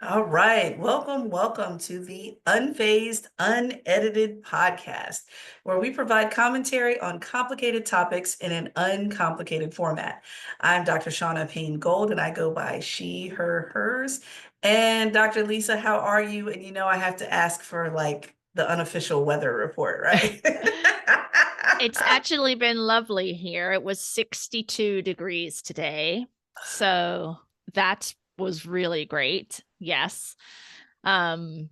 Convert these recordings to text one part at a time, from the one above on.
All right. Welcome to the Unfazed, Unedited podcast, where we provide commentary on complicated topics in an uncomplicated format. I'm Dr. Shaunna Payne Gold, and I go by she, her, hers. And Dr. Lisa, how are you? And I have to ask for like the unofficial weather report, right? It's actually been lovely here. It was 62 degrees today. So that was really great. Yes. Um,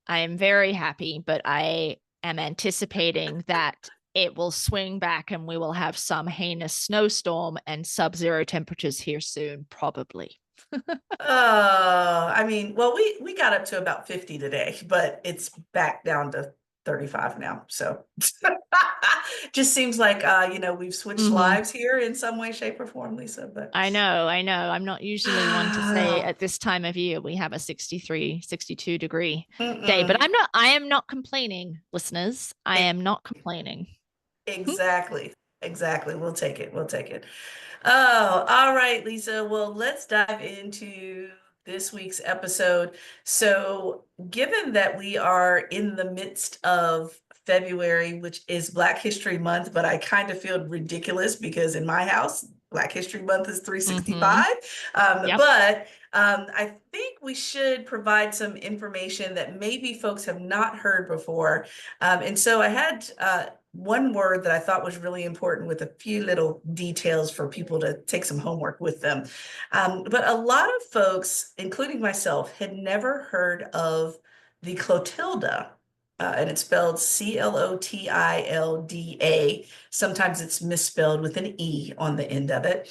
I am very happy, but I am anticipating that it will swing back and we will have some heinous snowstorm and sub-zero temperatures here soon, probably. Well, we got up to about 50 today, but it's back down to 35 now. So just seems like we've switched hmm lives here in some way, shape, or form, Lisa. But I know, I know. I'm not usually one to say at this time of year we have a 63, 62-degree day, but mm-mm. I am not complaining, listeners. I am not complaining. Exactly. Exactly. We'll take it. We'll take it. Oh, all right, Lisa. Well, let's dive into this week's episode. So, given that we are in the midst of February, which is Black History Month, but I kind of feel ridiculous because in my house, Black History Month is hmm 365. Yep. But I think we should provide some information that maybe folks have not heard before. And so I had one word that I thought was really important with a few little details for people to take some homework with them. But a lot of folks, including myself, had never heard of the Clotilda. And it's spelled Clotilda. Sometimes it's misspelled with an E on the end of it.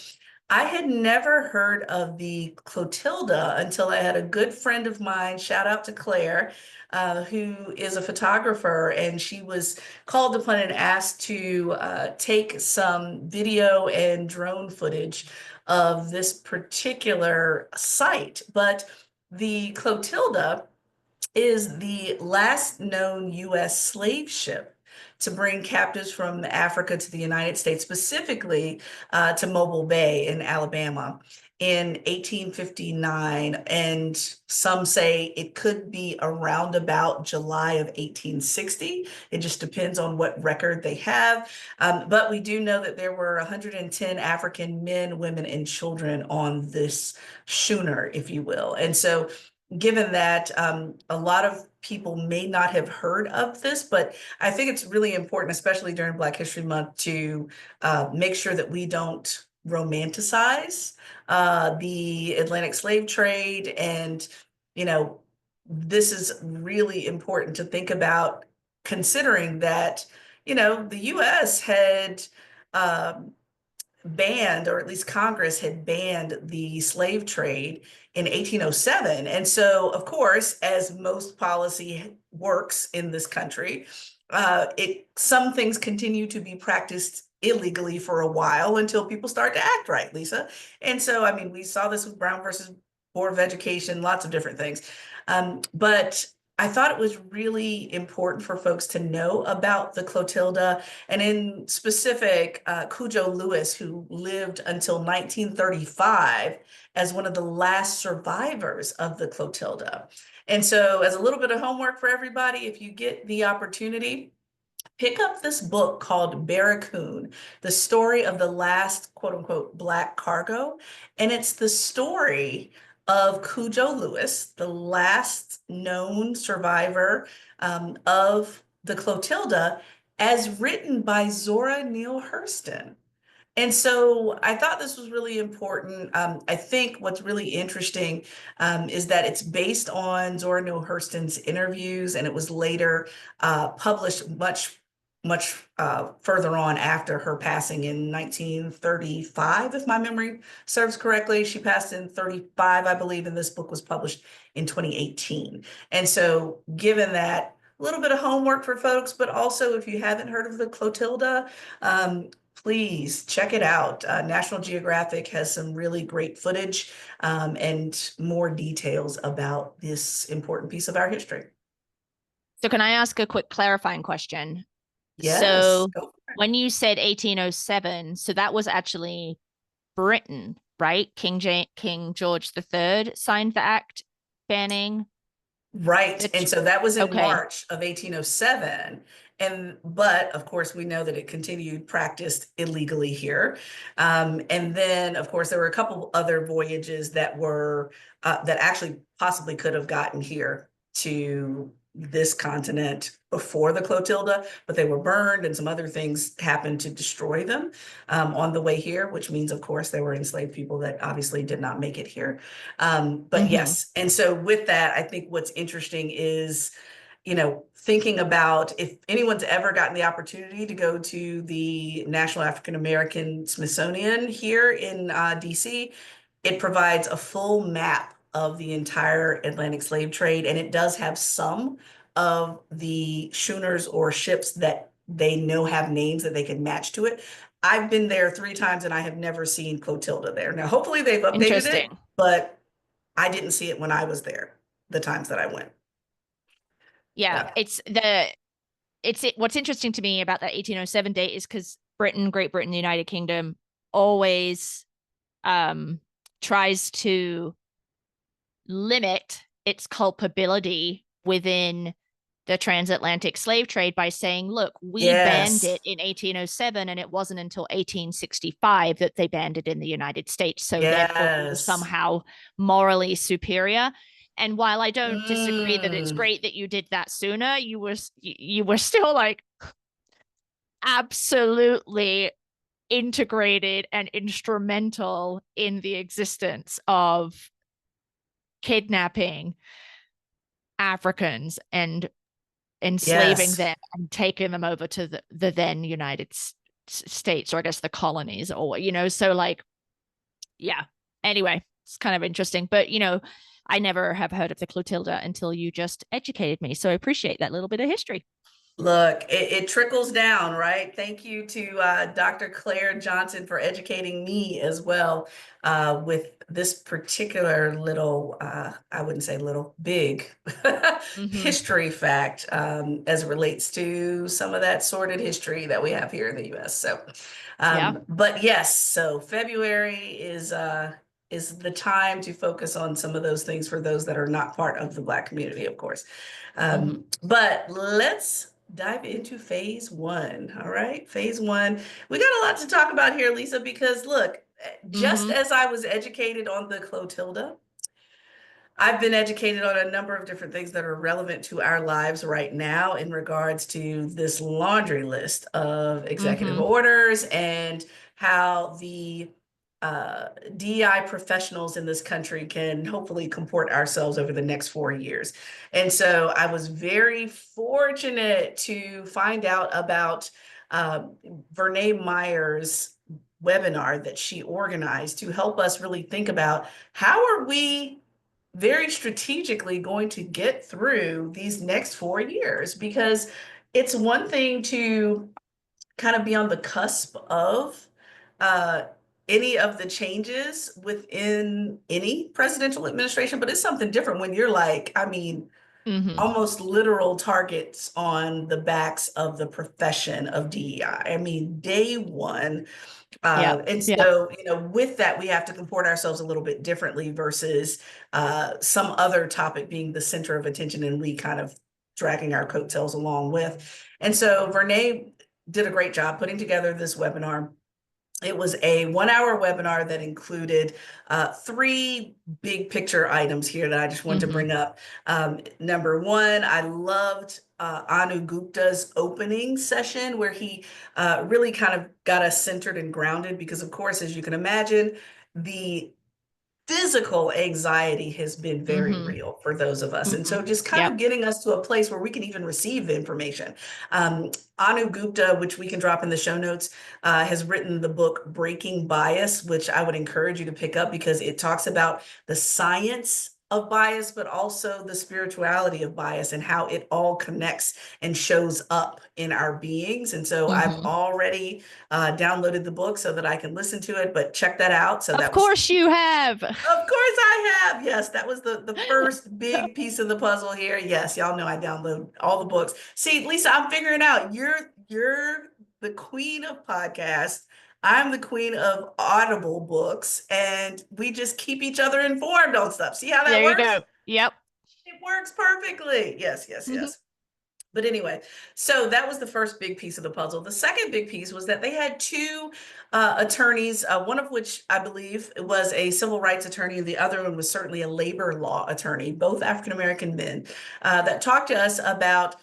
I had never heard of the Clotilda until I had a good friend of mine, shout out to Claire, who is a photographer, and she was called upon and asked to take some video and drone footage of this particular site. But the Clotilda is the last known U.S. slave ship to bring captives from Africa to the United States, specifically to Mobile Bay in Alabama in 1859. And some say it could be around about July of 1860. It just depends on what record they have. But we do know that there were 110 African men, women, and children on this schooner, if you will. And so given that a lot of people may not have heard of this, but I think it's really important, especially during Black History Month, to make sure that we don't romanticize the Atlantic slave trade. And, you know, this is really important to think about, considering that, the US had um, banned, or at least Congress had banned the slave trade in 1807. And so, of course, as most policy works in this country, some things continue to be practiced illegally for a while until people start to act right, Lisa. And so, I mean, we saw this with Brown versus Board of Education, lots of different things. But I thought it was really important for folks to know about the Clotilda, and in specific, Cujo Lewis, who lived until 1935 as one of the last survivors of the Clotilda. And so, as a little bit of homework for everybody, if you get the opportunity, pick up this book called Barracoon, the story of the last quote unquote Black cargo. And it's the story of Cujo Lewis, the last known survivor of the Clotilda, as written by Zora Neale Hurston. And so I thought this was really important. I think what's really interesting is that it's based on Zora Neale Hurston's interviews, and it was later published much further on after her passing in 1935, if my memory serves correctly. She passed in 35, I believe, and this book was published in 2018. And so, given that, a little bit of homework for folks, but also if you haven't heard of the Clotilda, please check it out. National Geographic has some really great footage and more details about this important piece of our history. So can I ask a quick clarifying question? Yes, So go for it. when you said 1807, so that was actually Britain, right? King George III signed the act banning Right. the And so that was in okay. March of 1807. But of course, we know that it continued practiced illegally here. And then, of course, there were a couple other voyages that were that actually possibly could have gotten here to this continent before the Clotilda, but they were burned and some other things happened to destroy them on the way here, which means, of course, there were enslaved people that obviously did not make it here. But Mm-hmm. yes, and so with that, I think what's interesting is, thinking about if anyone's ever gotten the opportunity to go to the National African American Smithsonian here in DC, it provides a full map of the entire Atlantic slave trade, and it does have some of the schooners or ships that they know have names that they can match to it. I've been there 3 times and I have never seen Clotilda there. Now, hopefully they've updated it, Interesting. but I didn't see it when I was there, the times that I went. Yeah, Yeah. what's interesting to me about that 1807 date is because Great Britain, the United Kingdom always tries to limit its culpability within the transatlantic slave trade by saying, look, we banned Yes. it in 1807, and it wasn't until 1865 that they banned it in the United States. So therefore, we were Yes. somehow morally superior. And while I don't disagree that it's Mm. great that you did that sooner, you were still like absolutely integrated and instrumental in the existence of kidnapping Africans and enslaving Yes. them and taking them over to the then United States, or I guess the colonies, or, so like, yeah. Anyway, it's kind of interesting. But, I never have heard of the Clotilda until you just educated me. So I appreciate that little bit of history. Look, it trickles down, right? Thank you to Dr. Claire Johnson for educating me as well with this particular little, I wouldn't say little, big Mm-hmm. history fact as it relates to some of that sordid history that we have here in the US. So, Yeah. but yes, so February is the time to focus on some of those things for those that are not part of the Black community, of course. Mm-hmm. But let's dive into phase one. All right, phase one. We got a lot to talk about here, Lisa, because look, just Mm-hmm. as I was educated on the Clotilda, I've been educated on a number of different things that are relevant to our lives right now in regards to this laundry list of executive Mm-hmm. orders and how the DEI professionals in this country can hopefully comport ourselves over the next 4 years. And so I was very fortunate to find out about uh, Vernā Myers' webinar that she organized to help us really think about how are we very strategically going to get through these next 4 years, because it's one thing to kind of be on the cusp of uh, any of the changes within any presidential administration, but it's something different when you're like, I mean, Mm-hmm. almost literal targets on the backs of the profession of DEI. I mean, day one, Yeah. and Yeah. so, with that, we have to comport ourselves a little bit differently versus some other topic being the center of attention and we kind of dragging our coattails along with. And so Vernā did a great job putting together this webinar. It was a 1 hour webinar that included 3 big picture items here that I just wanted to Mm-hmm. bring up. Number one, I loved Anu Gupta's opening session where he really kind of got us centered and grounded because, of course, as you can imagine, the physical anxiety has been very Mm-hmm. real for those of us. And Mm-hmm. so just kind Yep. of getting us to a place where we can even receive the information. Anu Gupta, which we can drop in the show notes, has written the book Breaking Bias, which I would encourage you to pick up because it talks about the science of bias, but also the spirituality of bias and how it all connects and shows up in our beings. And so I've Mm-hmm. already downloaded the book so that I can listen to it, but check that out. So Of that was course you have. of course I have. Yes, that was the first big piece of the puzzle here. Yes, y'all know I download all the books. See, Lisa, I'm figuring out you're the queen of podcasts. I'm the queen of audible books, and we just keep each other informed on stuff. See how that There you works? go. Yep. It works perfectly. Yes, yes, yes. But anyway, so that was the first big piece of the puzzle. The second big piece was that they had two attorneys, one of which I believe was a civil rights attorney, and the other one was certainly a labor law attorney, both African American men, that talked to us about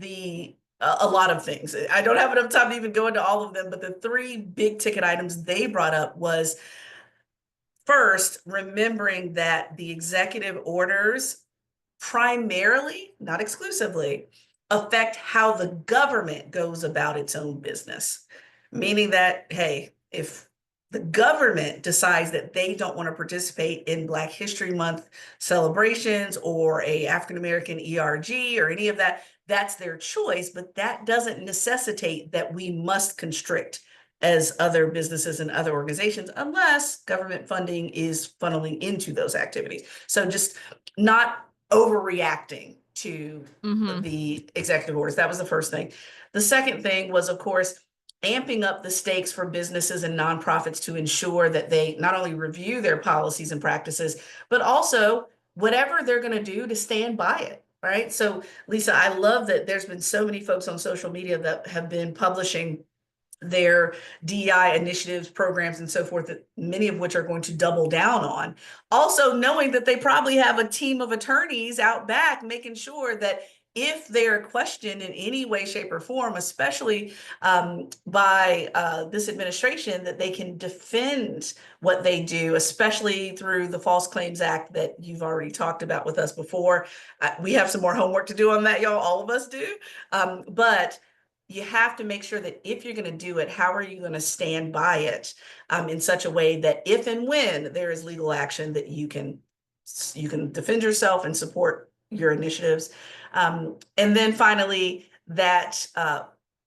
a lot of things. I don't have enough time to even go into all of them, but the three big ticket items they brought up was first, remembering that the executive orders primarily, not exclusively, affect how the government goes about its own business. Meaning that, hey, if the government decides that they don't want to participate in Black History Month celebrations or a African American ERG or any of that, that's their choice, but that doesn't necessitate that we must constrict as other businesses and other organizations unless government funding is funneling into those activities. So just not overreacting to Mm-hmm. the executive orders. That was the first thing. The second thing was, of course, amping up the stakes for businesses and nonprofits to ensure that they not only review their policies and practices, but also whatever they're going to do to stand by it. Right. So, Lisa, I love that there's been so many folks on social media that have been publishing their DEI initiatives, programs, and so forth, that many of which are going to double down on. Also, knowing that they probably have a team of attorneys out back making sure that if they're questioned in any way, shape, or form, especially by this administration, that they can defend what they do, especially through the False Claims Act that you've already talked about with us before. We have some more homework to do on that, y'all. All of us do. But you have to make sure that if you're going to do it, how are you going to stand by it in such a way that if and when there is legal action, that you can defend yourself and support your initiatives. And then finally, that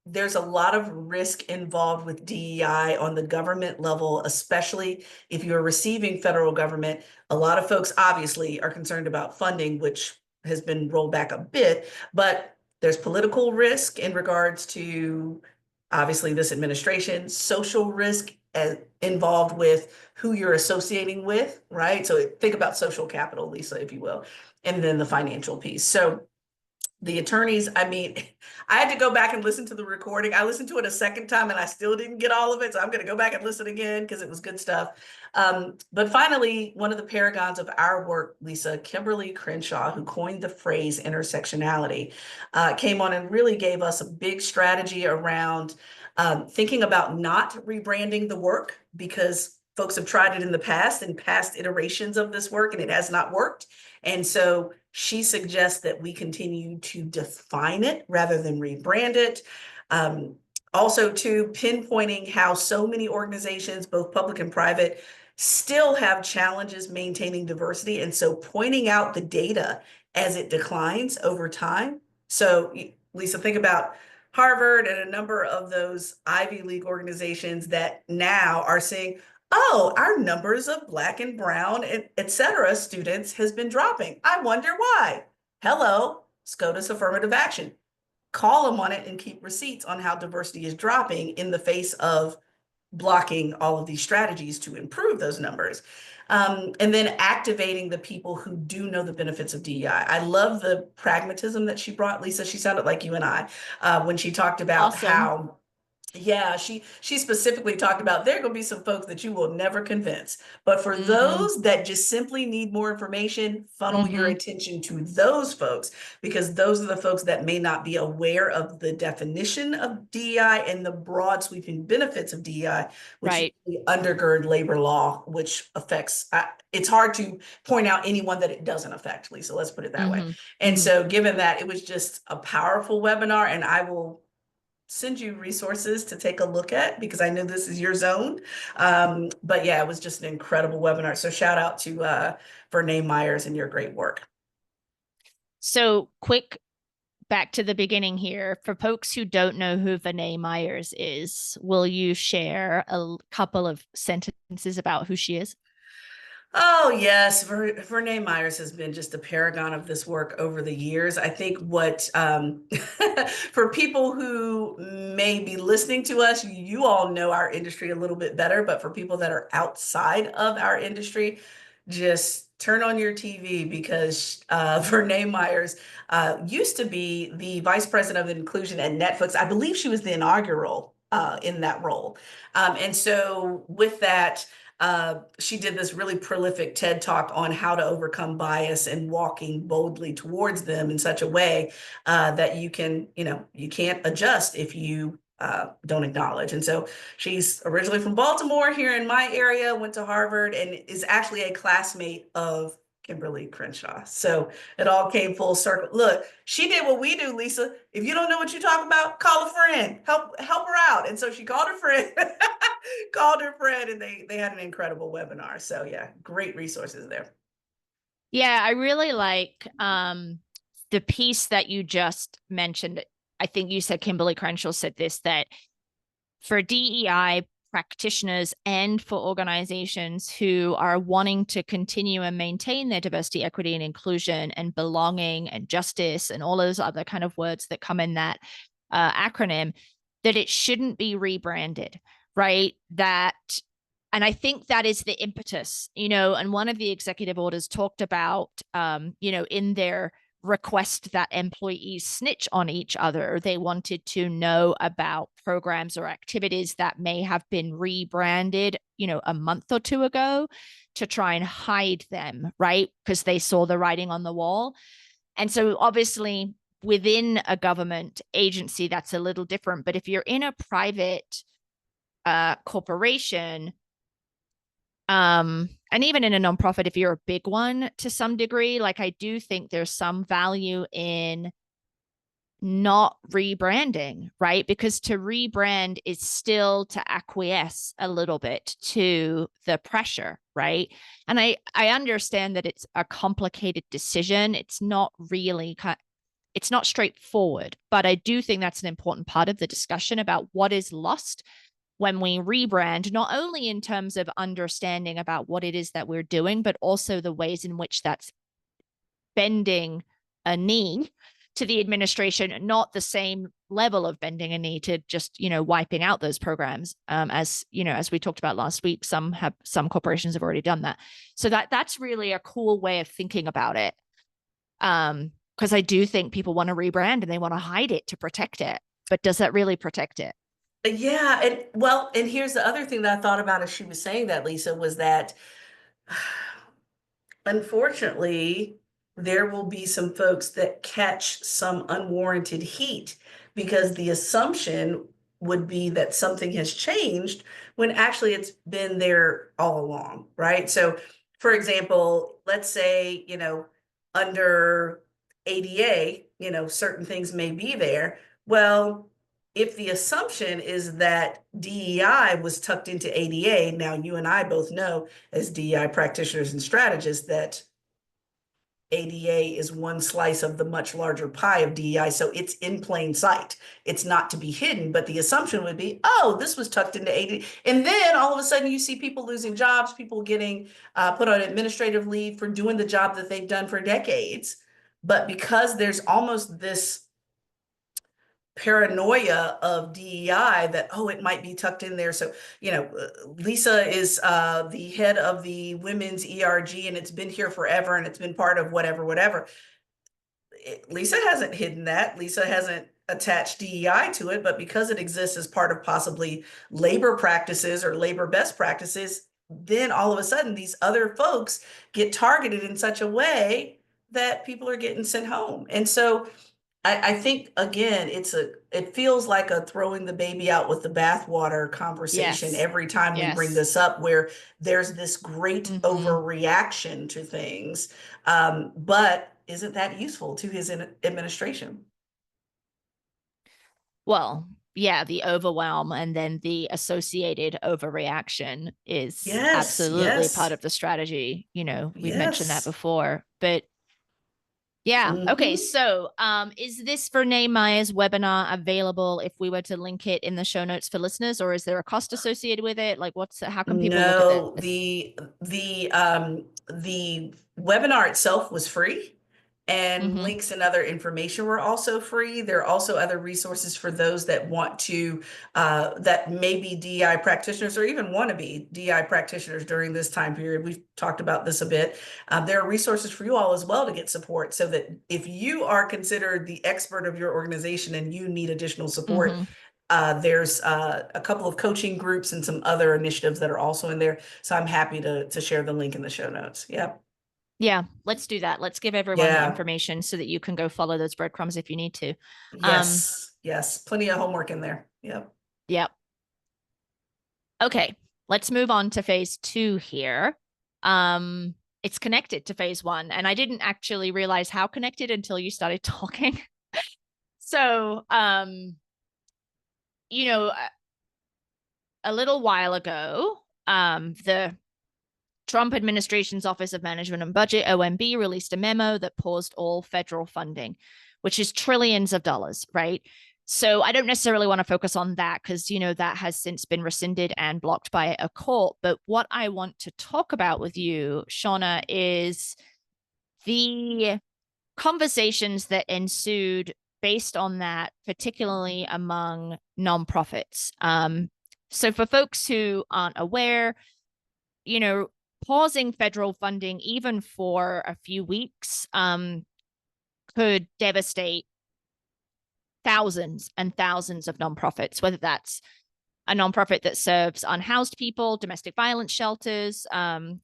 there's a lot of risk involved with DEI on the government level, especially if you're receiving federal government. A lot of folks obviously are concerned about funding, which has been rolled back a bit, but there's political risk in regards to obviously this administration, social risk involved with who you're associating with, right? So think about social capital, Lisa, if you will, and then the financial piece. So the attorneys, I mean, I had to go back and listen to the recording. I listened to it a second time and I still didn't get all of it. So I'm going to go back and listen again because it was good stuff. But finally, one of the paragons of our work, Lisa, Kimberly Crenshaw, who coined the phrase intersectionality, came on and really gave us a big strategy around thinking about not rebranding the work, because folks have tried it in the past and past iterations of this work and it has not worked. And so she suggests that we continue to define it rather than rebrand it. Also, too, pinpointing how so many organizations, both public and private, still have challenges maintaining diversity. And so pointing out the data as it declines over time. So, Lisa, think about Harvard and a number of those Ivy League organizations that now are saying, oh, our numbers of Black and Brown, et cetera, students has been dropping. I wonder why. Hello, SCOTUS affirmative action. Call them on it and keep receipts on how diversity is dropping in the face of blocking all of these strategies to improve those numbers. And then activating the people who do know the benefits of DEI. I love the pragmatism that she brought, Lisa. She sounded like you and I when she talked about Awesome. how she specifically talked about there are going to be some folks that you will never convince. But for Mm-hmm. those that just simply need more information, funnel your Mm-hmm. attention to those folks, because those are the folks that may not be aware of the definition of DEI and the broad sweeping benefits of DEI, which Right. undergird labor law, which affects, it's hard to point out anyone that it doesn't affect, Lisa. Let's put it that way. Mm-hmm. And Mm-hmm. so given that, it was just a powerful webinar, and I will send you resources to take a look at because I know this is your zone. But yeah, it was just an incredible webinar. So shout out to Vernā Myers and your great work. So quick back to the beginning here. For folks who don't know who Vernā Myers is, will you share a couple of sentences about who she is? Oh, yes. Vernā Myers has been just a paragon of this work over the years. I think what, for people who may be listening to us, you all know our industry a little bit better, but for people that are outside of our industry, just turn on your TV because Vernā Myers used to be the vice president of inclusion at Netflix. I believe she was the inaugural in that role. And so with that, she did this really prolific TED talk on how to overcome bias and walking boldly towards them in such a way that you can, you can't adjust if you don't acknowledge. And so she's originally from Baltimore, here in my area, went to Harvard, and is actually a classmate of Kimberly Crenshaw. So it all came full circle. Look, she did what we do, Lisa. If you don't know what you talk about, call a friend, help her out. And so she called her friend, called her friend, and they had an incredible webinar. So yeah, great resources there. Yeah, I really like the piece that you just mentioned. I think you said Kimberly Crenshaw said this, that for DEI practitioners and for organizations who are wanting to continue and maintain their diversity, equity, and inclusion and belonging and justice and all those other kind of words that come in that acronym, that it shouldn't be rebranded, right? And I think that is the impetus, and one of the executive orders talked about, in their request that employees snitch on each other, they wanted to know about programs or activities that may have been rebranded, a month or two ago, to try and hide them, right? Because they saw the writing on the wall. And so obviously within a government agency, that's a little different. But if you're in a private corporation, and even in a nonprofit, if you're a big one to some degree, like I do think there's some value in not rebranding, right? Because to rebrand is still to acquiesce a little bit to the pressure, right? And I understand that it's a complicated decision. It's not really it's not straightforward, but I do think that's an important part of the discussion about what is lost when we rebrand, not only in terms of understanding about what it is that we're doing, but also the ways in which that's bending a knee to the administration, not the same level of bending a knee to just, wiping out those programs. As we talked about last week, some corporations have already done that. So that's really a cool way of thinking about it. Because I do think people want to rebrand and they want to hide it to protect it. But does that really protect it? Yeah, and here's the other thing that I thought about as she was saying that, Lisa, was that unfortunately, there will be some folks that catch some unwarranted heat because the assumption would be that something has changed when actually it's been there all along, right? So, for example, let's say, under ADA, certain things may be there. Well, if the assumption is that DEI was tucked into ADA, now you and I both know as DEI practitioners and strategists that ADA is one slice of the much larger pie of DEI. So it's in plain sight. It's not to be hidden, but the assumption would be, oh, this was tucked into ADA. And then all of a sudden you see people losing jobs, people getting put on administrative leave for doing the job that they've done for decades. But because there's almost this paranoia of DEI that, oh, it might be tucked in there. So, Lisa is the head of the women's ERG, and it's been here forever, and it's been part of whatever. Lisa hasn't hidden that. Lisa hasn't attached DEI to it, but because it exists as part of possibly labor practices or labor best practices, then all of a sudden these other folks get targeted in such a way that people are getting sent home. And so I think again, it feels like a throwing the baby out with the bathwater conversation Yes. every time we bring this up, where there's this great overreaction to things. But isn't that useful to his administration? Well, yeah, the overwhelm and then the associated overreaction is absolutely part of the strategy. We've mentioned that before, but yeah. Okay. So, is this Vernā Myers webinar available if we were to link it in the show notes for listeners, or is there a cost associated with it? Like, how can people look at this? The webinar itself was free. and Mm-hmm. links and other information were also free. There are also other resources for those that want to, that may be DEI practitioners or even want to be DEI practitioners during this time period. We've talked about this a bit. There are resources for you all as well to get support, so that if you are considered the expert of your organization and you need additional support, Mm-hmm. there's a couple of coaching groups and some other initiatives that are also in there. So I'm happy to share the link in the show notes. Yep. Yeah, let's do that. Let's give everyone the Yeah. information so that you can go follow those breadcrumbs if you need to. Yes. Yes. Plenty of homework in there. Yep. Yeah. Okay, let's move on to phase 2 here. It's connected to phase 1, and I didn't actually realize how connected until you started talking. So, you know, a little while ago, the Trump administration's Office of Management and Budget, OMB, released a memo that paused all federal funding, which is trillions of dollars, right? So I don't necessarily want to focus on that because, that has since been rescinded and blocked by a court. But what I want to talk about with you, Shaunna, is the conversations that ensued based on that, particularly among nonprofits. So for folks who aren't aware, pausing federal funding even for a few weeks could devastate thousands and thousands of nonprofits, whether that's a nonprofit that serves unhoused people, domestic violence shelters,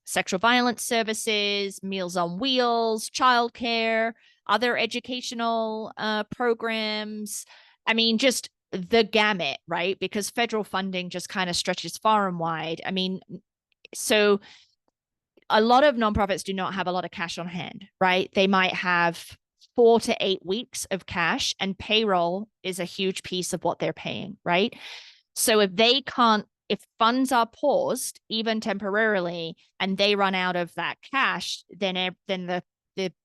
sexual violence services, Meals on Wheels, childcare, other educational programs. I mean, just the gamut, right? Because federal funding just kind of stretches far and wide. I mean, so a lot of nonprofits do not have a lot of cash on hand, right? They might have 4 to 8 weeks of cash, and payroll is a huge piece of what they're paying, right? So if funds are paused, even temporarily, and they run out of that cash, then the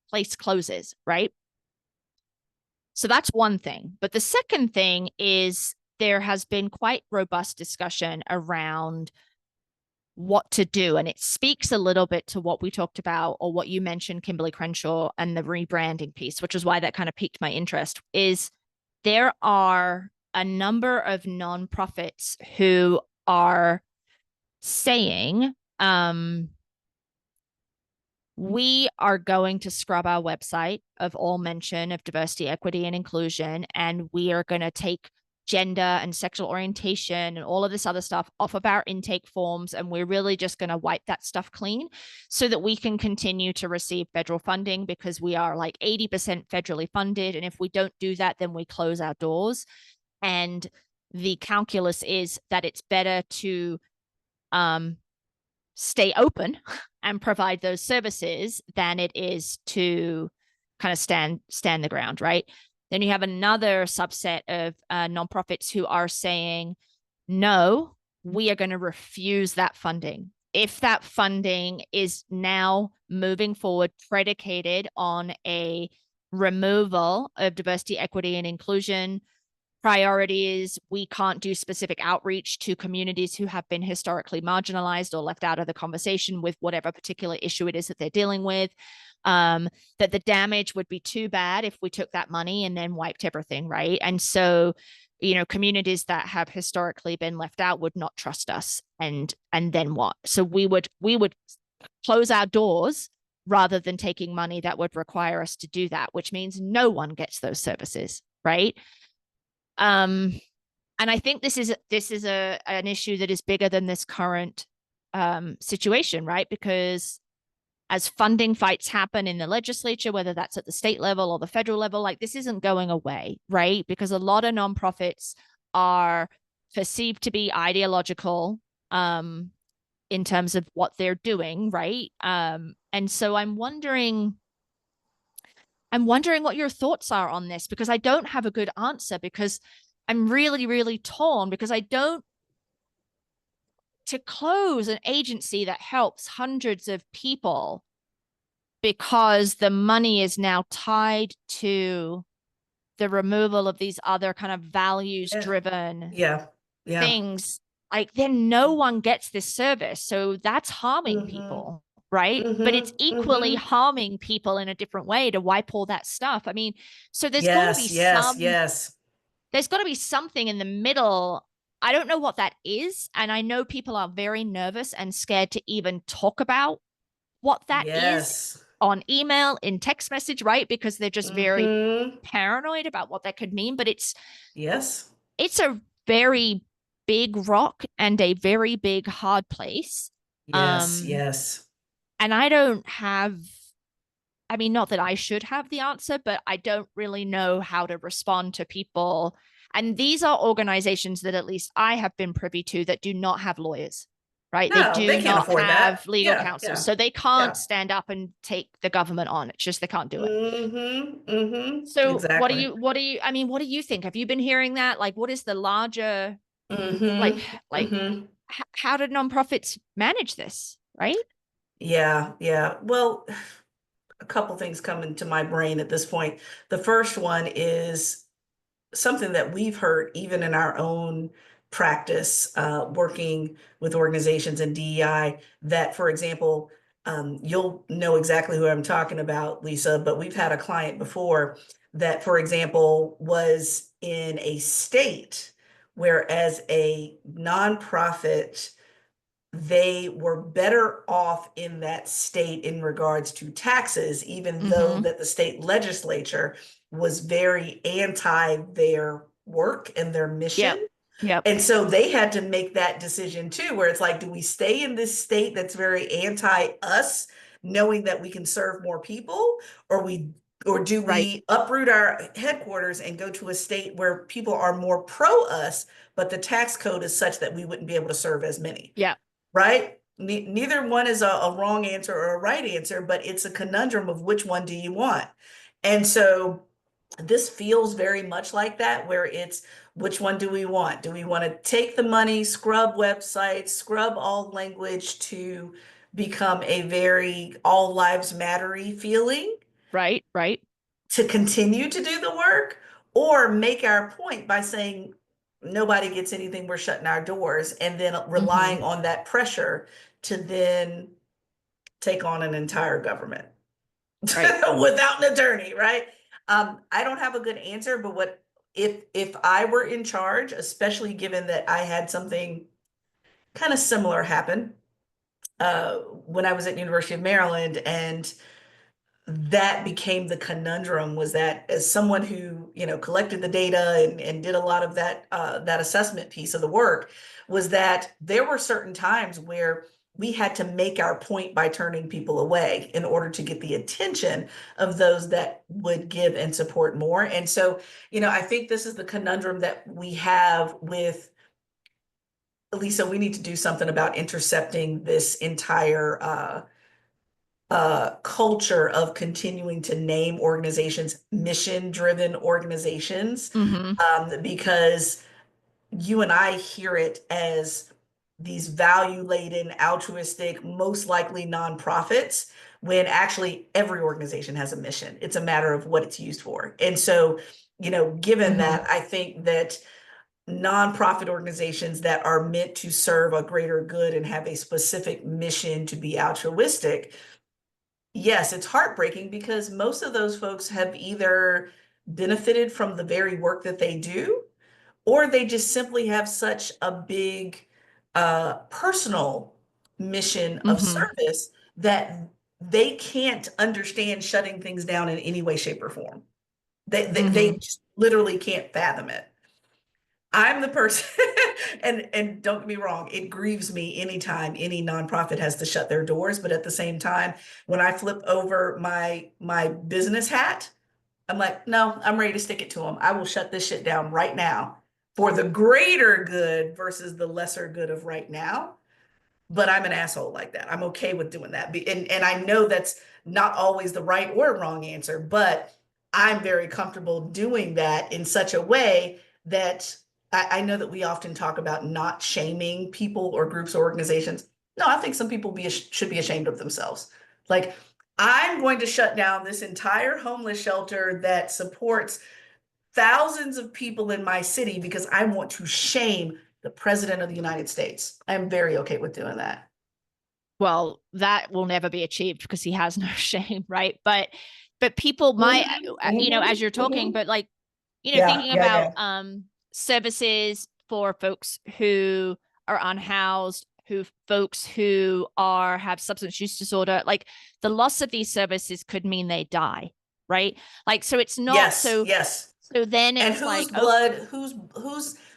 place closes, right? So that's one thing. But the second thing is there has been quite robust discussion around what to do. And it speaks a little bit to what we talked about, or what you mentioned, Kimberly Crenshaw, and the rebranding piece, which is why that kind of piqued my interest. Is there are a number of nonprofits who are saying, we are going to scrub our website of all mention of diversity, equity, and inclusion, and we are going to take gender and sexual orientation and all of this other stuff off of our intake forms, and we're really just going to wipe that stuff clean so that we can continue to receive federal funding, because we are like 80% federally funded, and if we don't do that, then we close our doors. And the calculus is that it's better to stay open and provide those services than it is to kind of stand the ground, right? Then you have another subset of nonprofits who are saying, no, we are going to refuse that funding. If that funding is now moving forward predicated on a removal of diversity, equity, and inclusion priorities, we can't do specific outreach to communities who have been historically marginalized or left out of the conversation with whatever particular issue it is that they're dealing with, that the damage would be too bad if we took that money and then wiped everything, right? And so, communities that have historically been left out would not trust us, and then what? So we would close our doors rather than taking money that would require us to do that, which means no one gets those services, right? And I think this is an issue that is bigger than this current situation, right? Because as funding fights happen in the legislature, whether that's at the state level or the federal level, like, this isn't going away, right? Because a lot of nonprofits are perceived to be ideological in terms of what they're doing, right? And so I'm wondering what your thoughts are on this, because I don't have a good answer, because I'm really, really torn, because to close an agency that helps hundreds of people because the money is now tied to the removal of these other kind of values driven Yeah. things, like, then no one gets this service. So that's harming Mm-hmm. people. right? But it's equally Mm-hmm. harming people in a different way to wipe all that stuff. I mean, so Yes, yes, yes. there's got to be something in the middle. I don't know what that is. And I know people are very nervous and scared to even talk about what that is Yes. on email, in text message, right? Because they're just very Mm-hmm. paranoid about what that could mean. But Yes. it's a very big rock and a very big hard place. Yes, Um, yes. and I don't have, I mean, not that I should have the answer, but I don't really know how to respond to people. And these are organizations that at least I have been privy to that do not have lawyers, right? They No, they do can't not afford have that. legal Yeah, counsel. yeah, So they can't yeah. stand up and take the government on. It's just they can't do it. Mm-hmm. Mm-hmm. So Exactly. I mean, what do you think? Have you been hearing that? Like, what is the larger, like, Mm-hmm. like, Mm-hmm. how did nonprofits manage this, right? Yeah, yeah. Well, a couple things come into my brain at this point. The first one is something that we've heard even in our own practice, working with organizations and DEI, that, for example, you'll know exactly who I'm talking about, Lisa, but we've had a client before that, for example, was in a state where, as a nonprofit, they were better off in that state in regards to taxes, even though Mm-hmm. that the state legislature was very anti their work and their Yep. mission. Yep. And so they had to make that decision too, where it's like, do we stay in this state that's very anti us, knowing that we can serve more people, or or do Right. we uproot our headquarters and go to a state where people are more pro us, but the tax code is such that we wouldn't be able to serve as many? Yep. Right? Neither one is a wrong answer or a right answer, but it's a conundrum of which one do you want? And so this feels very much like that, where it's which one do we want? Do we want to take the money, scrub websites, scrub all language to become a very all lives mattery feeling, Right. Right. to continue to do the work, or make our point by saying nobody gets anything, we're shutting our doors, and then Mm-hmm. relying on that pressure to then take on an entire government Right. without an attorney, right? I don't have a good answer, but what if I were in charge, especially given that I had something kind of similar happen when I was at University of Maryland, and that became the conundrum, was that as someone who, collected the data and did a lot of that assessment piece of the work, was that there were certain times where we had to make our point by turning people away in order to get the attention of those that would give and support more. And so, I think this is the conundrum that we have with Lisa. We need to do something about intercepting this entire culture of continuing to name organizations mission-driven organizations, Mm-hmm. because you and I hear it as these value-laden, altruistic, most likely nonprofits, when actually every organization has a mission. It's a matter of what it's used for. And so, given Mm-hmm. that, I think that nonprofit organizations that are meant to serve a greater good and have a specific mission to be altruistic, yes, it's heartbreaking because most of those folks have either benefited from the very work that they do, or they just simply have such a big personal mission of Mm-hmm. service that they can't understand shutting things down in any way, shape, or form. They Mm-hmm. just literally can't fathom it. I'm the person, and don't get me wrong, it grieves me anytime any nonprofit has to shut their doors. But at the same time, when I flip over my business hat, I'm like, no, I'm ready to stick it to them. I will shut this shit down right now for the greater good versus the lesser good of right now. But I'm an asshole like that. I'm okay with doing that. And I know that's not always the right or wrong answer, but I'm very comfortable doing that in such a way that I know that we often talk about not shaming people or groups or organizations. No, I think some people should be ashamed of themselves. Like, I'm going to shut down this entire homeless shelter that supports thousands of people in my city because I want to shame the president of the United States. I'm very okay with doing that. Well, that will never be achieved because he has no shame, right? But people might, as you're talking, but like, Yeah, thinking yeah, about yeah. services for folks who are unhoused, who folks who are have substance use disorder, like the loss of these services could mean they die, right? Like, so it's not Yes, so. yes. So then And it's whose like, oh, blood,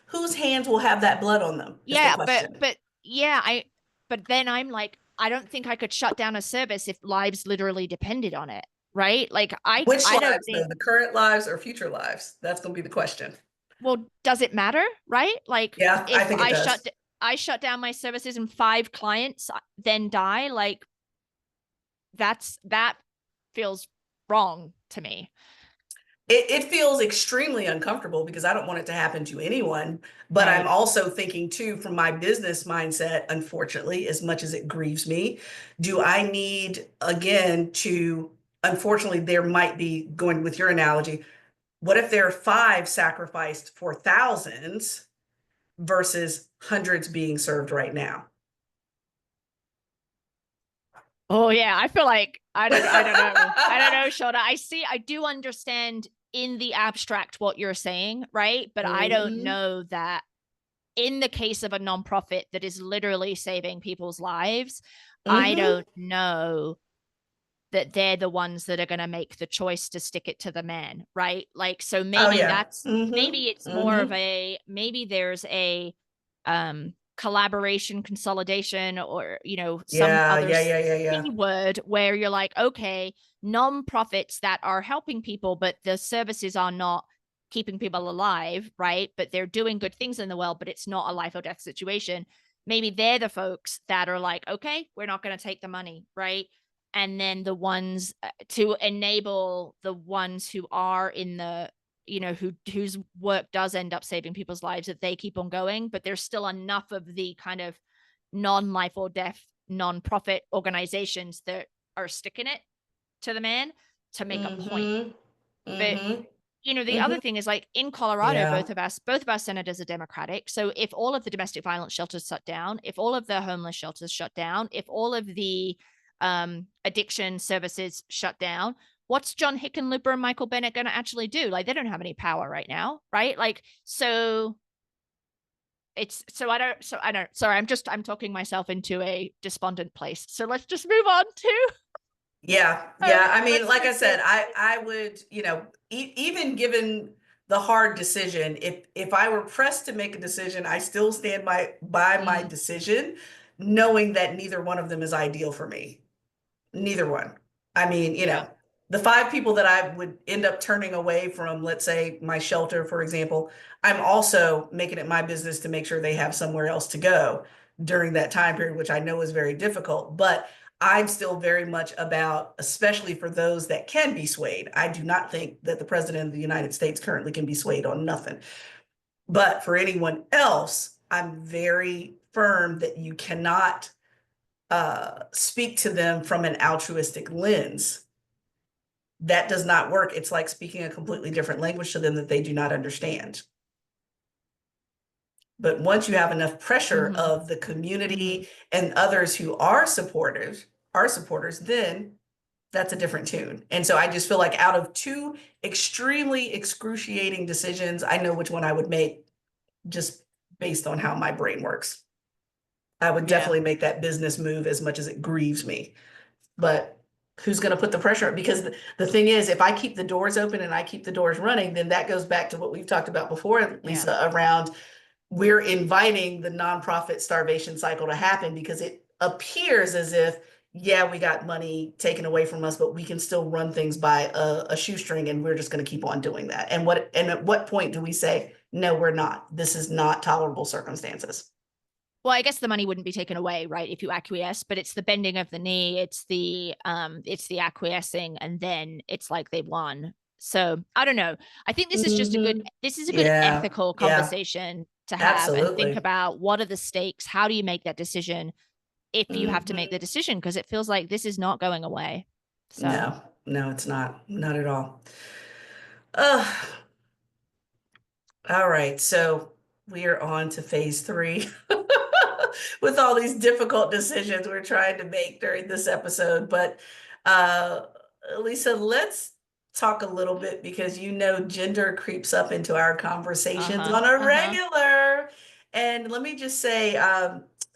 whose hands will have that blood on them is the yeah, but question. but yeah, but then I'm like, I don't think I could shut down a service if lives literally depended on it, right? Like Which I don't lives though? think, The current lives or future lives? That's going to be the question. well, does it matter, right? Like Yeah, I if think it does. I shut down my services and 5 clients then die, like that feels wrong to me. It feels extremely uncomfortable because I don't want it to happen to anyone. But I'm Right. also thinking too, from my business mindset, unfortunately, as much as it grieves me, do I need again to, unfortunately, there might be going with your analogy. What if there are five sacrificed for thousands versus hundreds being served right now? Oh yeah, I feel like I don't know. I don't know, Shaunna. I do understand in the abstract what you're saying, right? But I don't Mhm. know that in the case of a nonprofit that is literally saving people's lives, I Mhm. don't know that they're the ones that are going to make the choice to stick it to the man, right? Like, so Oh maybe yeah. that's, Mhm. maybe it's more of Mhm. a, maybe there's a collaboration, consolidation, or, some Yeah, other yeah, yeah, yeah, yeah. C word where you're like, okay, nonprofits that are helping people, but the services are not keeping people alive, right? But they're doing good things in the world, but it's not a life or death situation. Maybe they're the folks that are like, okay, we're not going to take the money, right? And then the ones to enable the ones who are in the, whose work does end up saving people's lives, that they keep on going, but there's still enough of the kind of non-life or death non-profit organizations that are sticking it to the man to make a point. Mhm. But Mhm. the other Mhm. thing is, like, in Colorado, Yeah. both of our senators are Democratic. So if all of the domestic violence shelters shut down, if all of the homeless shelters shut down, if all of the addiction services shut down, what's John Hickenlooper and Michael Bennett going to actually do? Like, they don't have any power right now, right? Like, so I don't, sorry, I'm talking myself into a despondent place. So let's just move on to Yeah, yeah. I mean, let's like I move said, to I would, even given the hard decision, if I were pressed to make a decision, I still stand by my mm, decision, knowing that neither one of them is ideal for me. Neither one. I mean, yeah, the five people that I would end up turning away from, let's say my shelter, for example, I'm also making it my business to make sure they have somewhere else to go during that time period, which I know is very difficult. But I'm still very much about, especially for those that can be swayed. I do not think that the president of the United States currently can be swayed on nothing. But for anyone else, I'm very firm that you cannot speak to them from an altruistic lens. That does not work. It's like speaking a completely different language to them that they do not understand. But once you have enough pressure mm-hmm, of the mm-hmm. community and others who are supporters, then that's a different tune. And so I just feel like out of two extremely excruciating decisions, I know which one I would make just based on how my brain works. I would Yeah, definitely make that business move as much as it grieves me. But who's going to put the pressure? Because the thing is, if I keep the doors open and I keep the doors running, then that goes back to what we've talked about before, yeah, Lisa, around we're inviting the nonprofit starvation cycle to happen because it appears as if, yeah, we got money taken away from us, but we can still run things by a shoestring and we're just going to keep on doing that. And at what point do we say, no, we're not? This is not tolerable circumstances. well, I guess the money wouldn't be taken away, right, if you acquiesce, but it's the bending of the knee, it's the acquiescing, and then it's like they won. So I don't know. I think Mhm. this is a good Yeah, ethical yeah, conversation to have and think absolutely. about what are the stakes, how do you make that decision if you have to make the Mhm. decision, because it feels like this is not going away. So No, no, it's not. Not at all. Uh, all right. So we are on to phase three. with all these difficult decisions we're trying to make during this episode. But uh, Lisa, let's talk a little bit because gender creeps up into our conversations Uh-huh. on a Uh-huh. regular. And let me just say,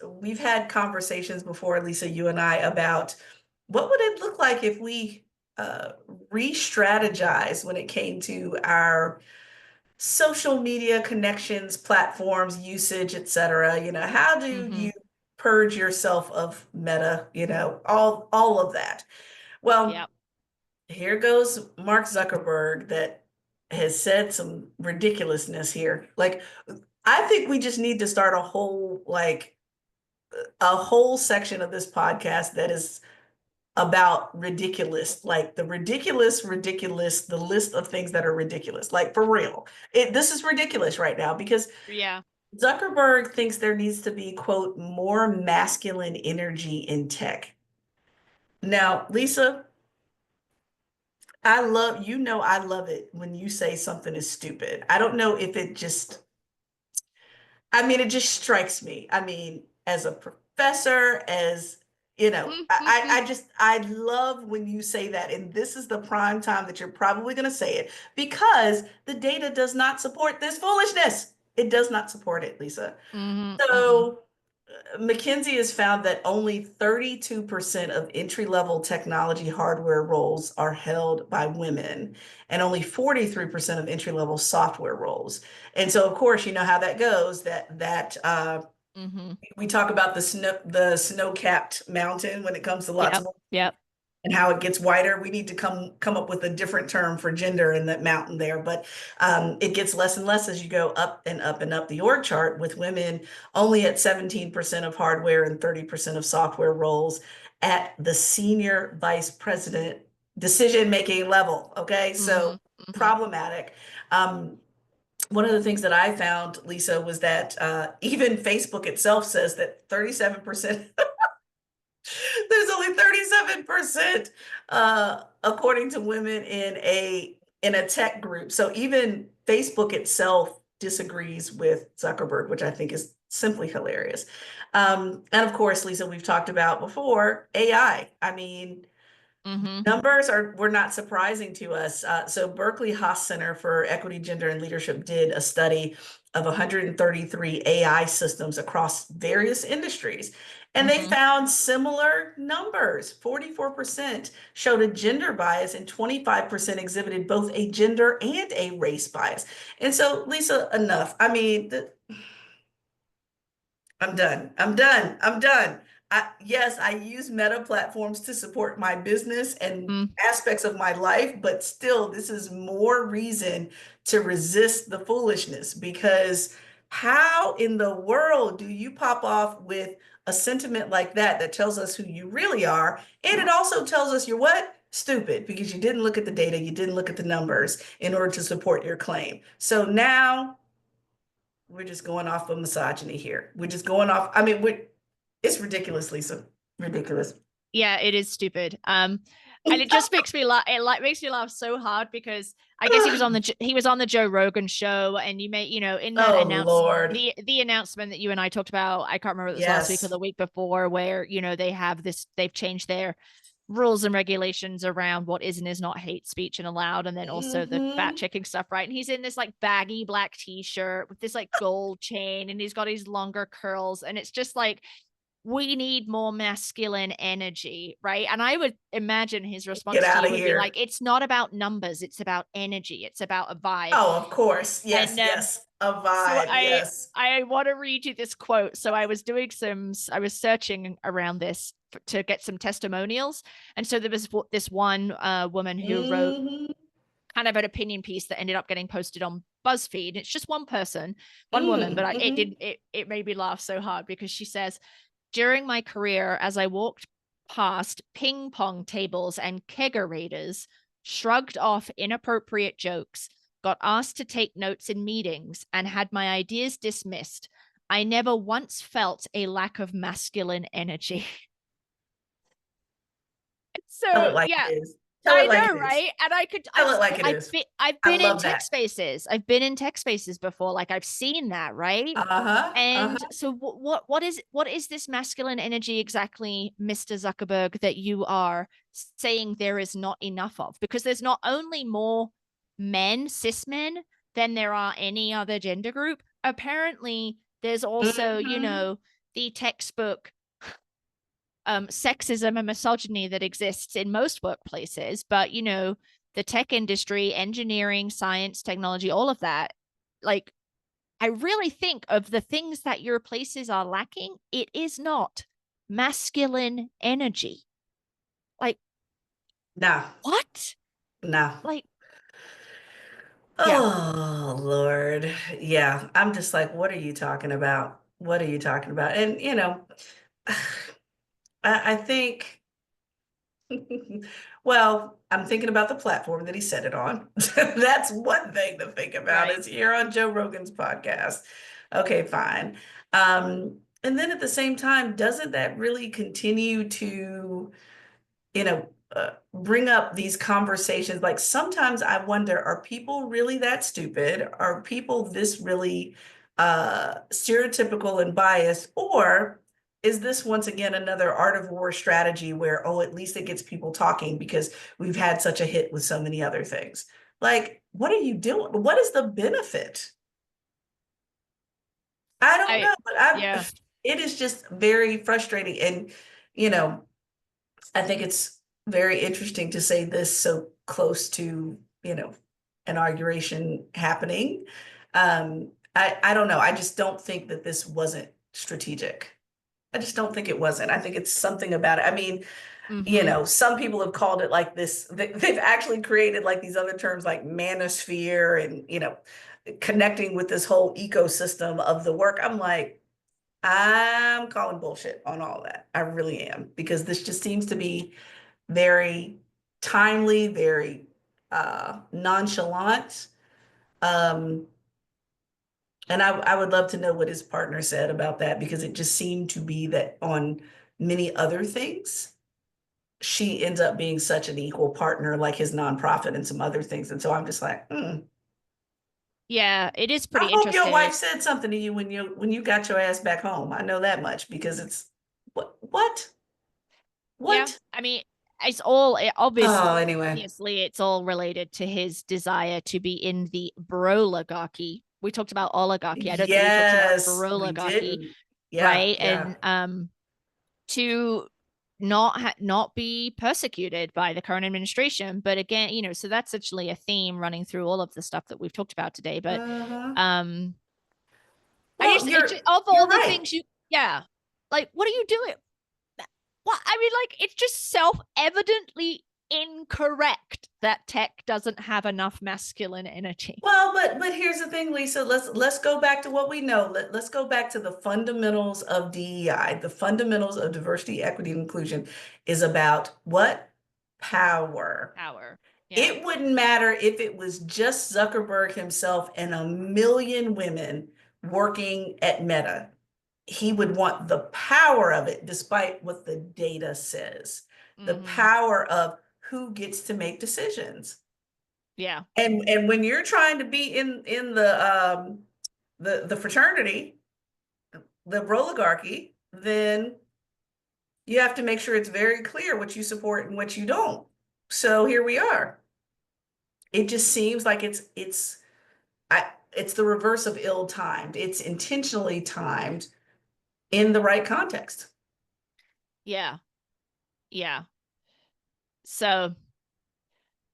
we've had conversations before, Lisa, you and I, about what would it look like if we uh, re-strategize when it came to our social media connections, platforms, usage, et cetera. How do Mm-hmm. you purge yourself of meta, all of that? Well, Yep. here goes Mark Zuckerberg that has said some ridiculousness here. Like, I think we just need to start a whole section of this podcast that is about ridiculous, like the ridiculous, the list of things that are ridiculous, like for real. This is ridiculous right now because Yeah. Zuckerberg thinks there needs to be, quote, more masculine energy in tech. Now, Lisa, I love it when you say something is stupid. I don't know if it just, I mean, it just strikes me. I mean, as a professor, I love when you say that. And this is the prime time that you're probably going to say it because the data does not support this foolishness. It does not support it, Lisa. Mm-hmm. Mm-hmm. So McKinsey has found that only 32% of entry-level technology hardware roles are held by women, and only 43% of entry-level software roles. And so, of course, you know how that goes. That Mm-hmm. we talk about the snow-capped mountain when it comes to lots Yep. of Yep. and how it gets wider. We need to come up with a different term for gender in that mountain there. But it gets less and less as you go up and up and up the org chart, with women only at 17% of hardware and 30% of software roles at the senior vice president decision-making level. Okay, Mm-hmm. so Mm-hmm. problematic. Um, one of the things that I found, Lisa, was that even Facebook itself says that 37% there's only 37% according to women in a tech group. So even Facebook itself disagrees with Zuckerberg, which I think is simply hilarious. And of course, Lisa, we've talked about before AI. I mean, Mm-hmm. numbers were not surprising to us. So Berkeley Haas Center for Equity, Gender, and Leadership did a study of 133 AI systems across various industries. And they Mm-hmm. found similar numbers. 44% showed a gender bias and 25% exhibited both a gender and a race bias. And so, Lisa, enough. I mean, I'm done. I'm done. I'm done. Yes, I use meta platforms to support my business and Mm. aspects of my life, but still, this is more reason to resist the foolishness because how in the world do you pop off with a sentiment like that tells us who you really are? And it also tells us you're what? Stupid, because you didn't look at the data, you didn't look at the numbers in order to support your claim. So now we're just going off of misogyny here. We're just going off. I mean, it's ridiculous, Lisa. Ridiculous. Yeah, it is stupid. And it just makes me laugh. It like makes me laugh so hard because I guess he was on the Joe Rogan show, and in that Oh, announcement, Lord. the announcement that you and I talked about, I can't remember if it was last week or Yes. the week before, where they've changed their rules and regulations around what is and is not hate speech and allowed, and then also the fact Hmm. checking stuff, right? And he's in this like baggy black t-shirt with this like gold chain, and he's got his longer curls, and it's just like, we need more masculine energy, right? And I would imagine his Get response to out you of would be like, here. it's not about numbers, it's about energy, it's about a vibe. Oh, of course. Yes, And yes. A so vibe. Yes. I want to read you this quote. So I was searching around this to get some testimonials, and so there was this one woman who wrote Hmm. kind of an opinion piece that ended up getting posted on BuzzFeed. It's just one person, one woman, but Hmm. it made me laugh so hard because she says, during my career, as I walked past ping pong tables and kegerators, shrugged off inappropriate jokes, got asked to take notes in meetings, and had my ideas dismissed, I never once felt a lack of masculine energy. Tell it So, like yeah, it is. Tell it I like know, it is. right? And Tell it like it is. I've I been in love tech that. spaces. I've been in tech spaces before. Like I've seen that, right? Uh-huh. And Uh-huh. so what is this masculine energy exactly, Mr. Zuckerberg, that you are saying there is not enough of? Because there's not only more men, cis men, than there are any other gender group. Apparently, there's also, Mhm. the textbook sexism and misogyny that exists in most workplaces, but the tech industry, engineering, science, technology, all of that, like I really think of the things that your places are lacking, it is not masculine energy. Like, No, what? no. Like, yeah, Oh, Lord. Yeah. I'm just like, what are you talking about? What are you talking about? And, I think, well, I'm thinking about the platform that he said it on. That's one thing to think about right. is here on Joe Rogan's podcast. Okay, fine. And then at the same time, doesn't that really continue to bring up these conversations? Like sometimes I wonder, are people really that stupid? Are people this really stereotypical and biased? Or is this once again another art of war strategy where, oh, at least it gets people talking because we've had such a hit with so many other things? Like, what are you doing? What is the benefit? I don't I know, but I yeah. it is just very frustrating. And, you know, I think it's very interesting to say this so close to, inauguration happening. I don't know. I just don't think that this wasn't strategic. I just don't think it wasn't. I think it's something about it. I mean, Mm-hmm. some people have called it like this. They've actually created like these other terms like manosphere and, connecting with this whole ecosystem of the work. I'm like, I'm calling bullshit on all that. I really am, because this just seems to be very timely, very nonchalant. Um, and I would love to know what his partner said about that, because it just seemed to be that on many other things, she ends up being such an equal partner, like his nonprofit and some other things. And so I'm just like, Yeah, it is I pretty hope your interesting. wife said something to you when you got your ass back home. I know that much, because it's what Yeah, what. I mean, it's all Oh, anyway. obviously it's all related to his desire to be in the broligarchy. We talked about oligarchy. I don't think we talked about Yes, we broligarchy, didn't. Yeah, right? yeah. And to not be persecuted by the current administration. But again, so that's actually a theme running through all of the stuff that we've talked about today. But Uh-huh. um I Well, just of you're all the right. things yeah, like what are you doing? What I mean, like it's just self-evidently incorrect that tech doesn't have enough masculine energy. Well, but here's the thing, Lisa. Let's go back to what we know. Let's go back to the fundamentals of DEI. The fundamentals of diversity, equity, and inclusion is about what? Power. Power. Yeah. It wouldn't matter if it was just Zuckerberg himself and a million women working at Meta. He would want the power of it, despite what the data says, the Mm-hmm. power of who gets to make decisions. Yeah. And when you're trying to be in the fraternity, the oligarchy, then you have to make sure it's very clear what you support and what you don't. So here we are. It just seems like it's the reverse of ill-timed. It's intentionally timed in the right context. Yeah. Yeah. So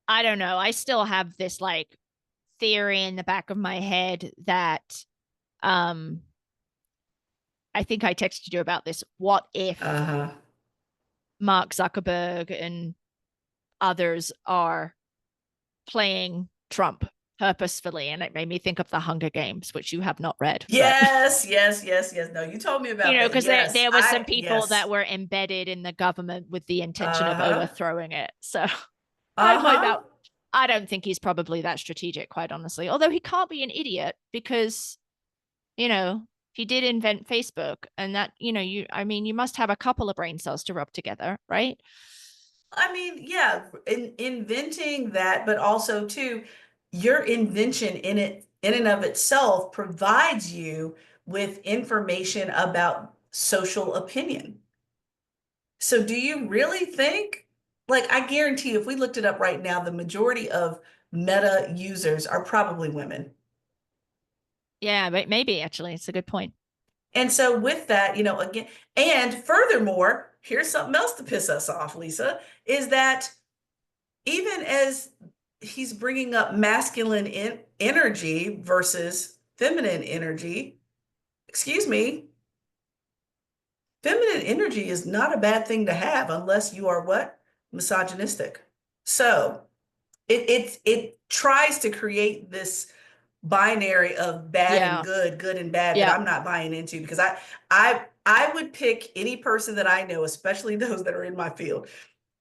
I don't know. I still have this like theory in the back of my head that um I think I texted you about this. What if Uh-huh. Mark Zuckerberg and others are playing Trump purposefully? And it made me think of the Hunger Games, which you have not read, but Yes, yes, yes, yes. No, you told me about that. because Yes, there were some people that yes. were embedded in the government with the intention of Uh-huh. overthrowing it. So I'm like Uh-huh. that. I don't think he's probably that strategic, quite honestly. Although he can't be an idiot because, he did invent Facebook, and that, I mean, you must have a couple of brain cells to rub together, right? I mean, yeah, inventing that, but also too, your invention in and of itself provides you with information about social opinion. So do you really think, like, I guarantee you, if we looked it up right now, the majority of Meta users are probably women. Yeah, but maybe actually, it's a good point. And so with that, again, and furthermore, here's something else to piss us off, Lisa, is that even as he's bringing up masculine energy versus feminine energy, excuse me, feminine energy is not a bad thing to have unless you are what? Misogynistic. So it tries to create this binary of bad and Yeah. good and bad that Yeah. I'm not buying into because I would pick any person that I know, especially those that are in my field,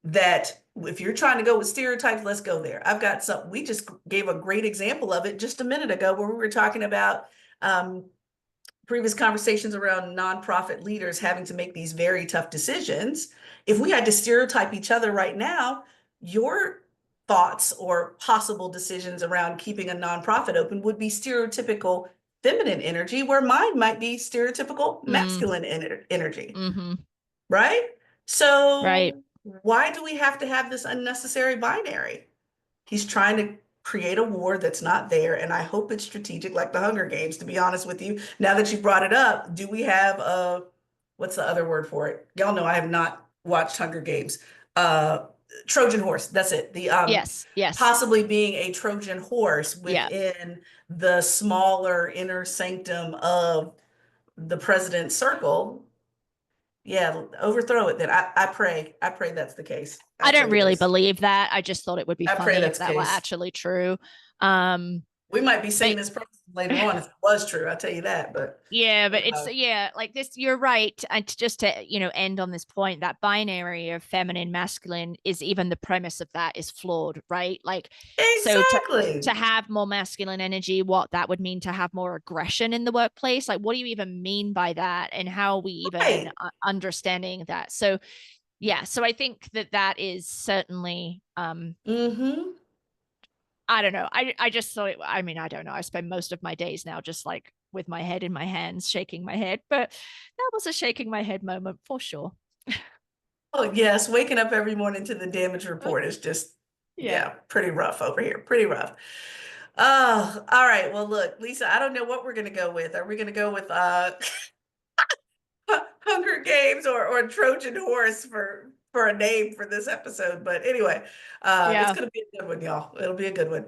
that if you're trying to go with stereotypes, let's go there. I've got some, we just gave a great example of it just a minute ago where we were talking about um, previous conversations around nonprofit leaders having to make these very tough decisions. If we had to stereotype each other right now, your thoughts or possible decisions around keeping a nonprofit open would be stereotypical feminine energy, where mine might be stereotypical Mm, masculine energy, mm-hmm. right? Right. So why do we have to have this unnecessary binary? He's trying to create a war that's not there, and I hope it's strategic, like the Hunger Games, to be honest with you. Now that you brought it up, do we have what's the other word for it? Y'all know I have not watched Hunger Games. Uh Trojan horse, that's it. The Yes. Yes. possibly being a Trojan horse Yeah. within the smaller inner sanctum of the president's circle. Yeah, overthrow it then. I pray that's the case. I I don't pray it really is. believe that. I just thought it would be I pray funny if that's the that were case. actually true. Um, We might be singing but this praise later on if it was true. I'll tell you that. yeah, but it's Uh, yeah, like this, you're right. And just to, end on this point, that binary of feminine, masculine is even the premise of that is flawed, right? Like, so to exactly. have more masculine energy, what that would mean to have more aggression in the workplace. Like, what do you even mean by that? And how are we even Right. understanding that? So yeah, so I think that that is certainly Mm-hmm. I don't know. I just thought I mean, I don't know. I spend most of my days now just like with my head in my hands, shaking my head. But that was a shaking my head moment for sure. Oh, yes. Waking up every morning to the damage report is just, Yeah. yeah, pretty rough over here. Pretty rough. Oh, all right. Well, look, Lisa, I don't know what we're gonna go with. Are we gonna go with Hunger Games or Trojan Horse for a name for this episode? But anyway, it's Yeah. gonna be a good one, y'all. It'll be a good one.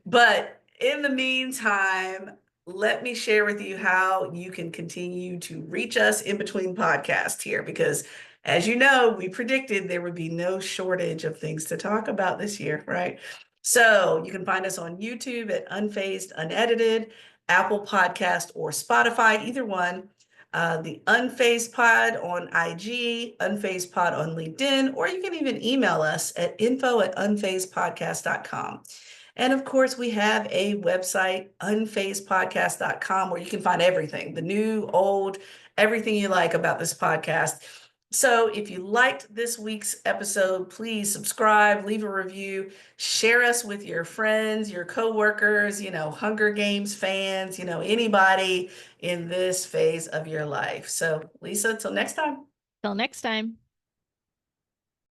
But in the meantime, let me share with you how you can continue to reach us in between podcasts here, because as you know, we predicted there would be no shortage of things to talk about this year, right? So you can find us on YouTube at Unfazed Unedited, Apple Podcast or Spotify, either one. The Unfazed Pod on IG, Unfazed Pod on LinkedIn, or you can even email us at info@unfazedpodcast.com. And of course, we have a website, unfazedpodcast.com, where you can find everything, the new, old, everything you like about this podcast. So if you liked this week's episode, please subscribe, leave a review, share us with your friends, your coworkers, Hunger Games fans, anybody in this phase of your life. So, Lisa, till next time. Till next time.